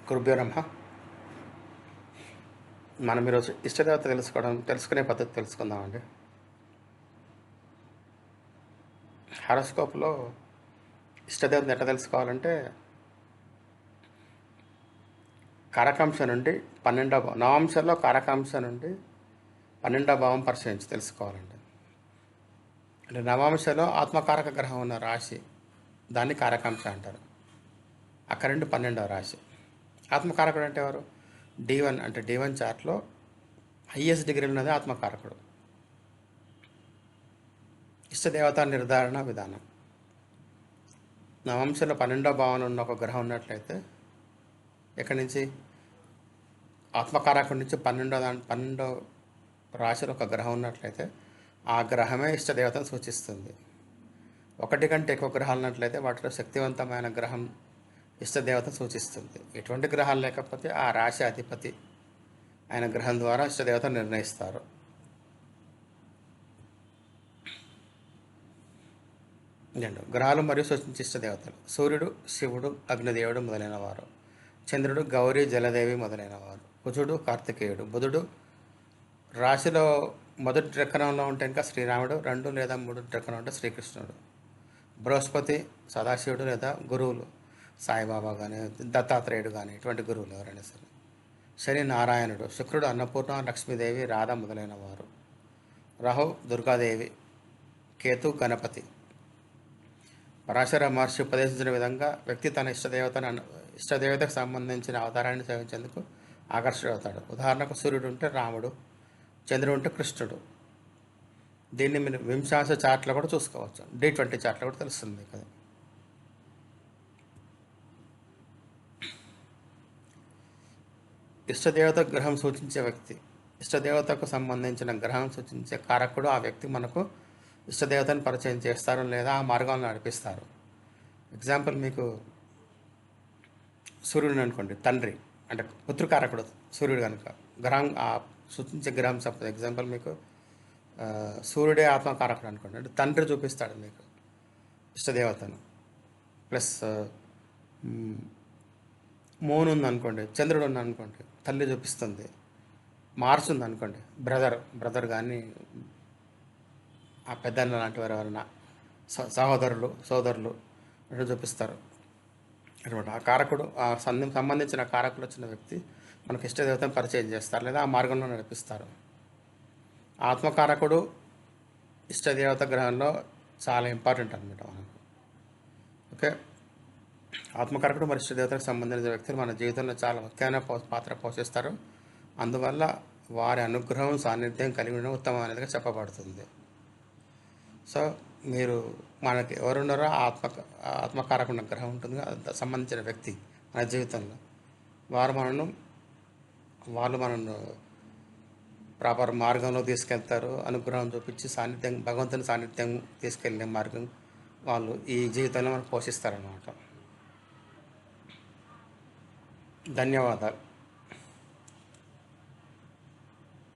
గురుభ్యో నమః. మనం ఈరోజు ఇష్టదేవత తెలుసుకునే పద్ధతి తెలుసుకుందామండి. హారోస్కోప్లో ఇష్టదేవతను ఎట్లా తెలుసుకోవాలంటే కారకాంశ నుండి 12వ భావం, నవాంశంలో కారకాంశ నుండి 12వ భావం పరిశీలించి తెలుసుకోవాలండి. అంటే నవాంశలో ఆత్మకారక గ్రహం ఉన్న రాశి, దాన్ని కారకాంశ అంటారు. అక్కడ నుండి 12వ రాశి. ఆత్మకారకుడు అంటే ఎవరు? D1 అంటే D1 చార్ట్లో హయ్యెస్ట్ డిగ్రీ ఉన్నది ఆత్మకారకుడు. ఇష్టదేవత నిర్ధారణ విధానం. నవంశంలో 12వ భావంలో ఉన్న ఒక గ్రహం ఉన్నట్లయితే ఎక్కడి నుంచి ఆత్మకారకుడి నుంచి 12వ రాశిలో ఒక గ్రహం ఉన్నట్లయితే ఆ గ్రహమే ఇష్టదేవతను సూచిస్తుంది. ఒకటి కంటే ఎక్కువ గ్రహాలు ఉన్నట్లయితే వాటిలో శక్తివంతమైన గ్రహం ఇష్టదేవతను సూచిస్తుంది. ఎటువంటి గ్రహాలు లేకపోతే ఆ రాశి అధిపతి ఆయన గ్రహం ద్వారా ఇష్టదేవతను నిర్ణయిస్తారు. గ్రహాలు మరియు సూచించే ఇష్టదేవతలు: సూర్యుడు, శివుడు, అగ్నిదేవుడు మొదలైన వారు. చంద్రుడు, గౌరీ, జలదేవి మొదలైన వారు. కుజుడు, కార్తికేయుడు. బుధుడు రాశిలో మొదటి చక్రంలో ఉంటే ఇంకా శ్రీరాముడు, 2 లేదా 3 చక్రంలో ఉంటే శ్రీకృష్ణుడు. బృహస్పతి, సదాశివుడు లేదా గురువులు, సాయిబాబా కానీ దత్తాత్రేయుడు కానీ ఇటువంటి గురువులు ఎవరైనా సరే. శని, నారాయణుడు. శుక్రుడు, అన్నపూర్ణ, లక్ష్మీదేవి, రాధ మొదలైన వారు. రాహు, దుర్గాదేవి. కేతు, గణపతి. పరాశర మహర్షి ఉపదేశించిన విధంగా వ్యక్తి తన ఇష్టదేవతకు సంబంధించిన అవతారాన్ని సేవించేందుకు ఆకర్షితుడవుతాడు. ఉదాహరణకు సూర్యుడు ఉంటే రాముడు, చంద్రుడు ఉంటే కృష్ణుడు. దీన్ని మీరు వింశాంశ చార్ట్లో కూడా చూసుకోవచ్చు. D20 చార్ట్లో కూడా తెలుస్తుంది కదా. ఇష్టదేవత గ్రహం సూచించే వ్యక్తి. ఇష్టదేవతకు సంబంధించిన గ్రహం సూచించే కారకుడు ఆ వ్యక్తి మనకు ఇష్టదేవతను పరిచయం చేస్తారు లేదా ఆ మార్గంలో నడిపిస్తారు. ఎగ్జాంపుల్ మీకు సూర్యుడు అనుకోండి, తండ్రి అంటే పుత్రకారకుడు సూర్యుడు కనుక గ్రహం సూచించే గ్రహం సపోజ్ ఎగ్జాంపుల్ మీకు సూర్యుడే ఆత్మకారకుడు అనుకోండి, అంటే తండ్రి చూపిస్తాడు మీకు ఇష్టదేవతను. ప్లస్ మూన్ ఉందనుకోండి, చంద్రుడు ఉందనుకోండి, తల్లి చూపిస్తుంది. మార్స్ ఉందనుకోండి, బ్రదర్ కానీ ఆ పెద్దన్న లాంటి వారు ఎవరైనా సోదరులు అంటే చూపిస్తారు అనమాట. ఆ కారకుడు సంబంధించిన కారకులు వచ్చిన వ్యక్తి మనకు ఇష్టదేవతను పరిచయం చేస్తారు లేదా ఆ మార్గంలో నడిపిస్తారు. ఆత్మకారకుడు ఇష్టదేవత గ్రహంలో చాలా ఇంపార్టెంట్ అనమాట మనకు. ఓకే, ఆత్మకారకుడు మరి ఇష్టదేవతకు సంబంధించిన వ్యక్తులు మన జీవితంలో చాలా ముఖ్యమైన పాత్ర పోషిస్తారు. అందువల్ల వారి అనుగ్రహం, సాన్నిధ్యం కలిగి ఉండడం ఉత్తమమైనదిగా చెప్పబడుతుంది. సో మీరు మనకి ఎవరున్నారో ఆత్మకారకున్న గ్రహం ఉంటుంది, సంబంధించిన వ్యక్తి మన జీవితంలో వాళ్ళు మనను ప్రాపర్ మార్గంలో తీసుకెళ్తారు. అనుగ్రహం చూపించి భగవంతుని సాన్నిధ్యం తీసుకెళ్ళే మార్గం వాళ్ళు ఈ జీవితంలో మనం పోషిస్తారన్నమాట. ధన్యవాదాలు.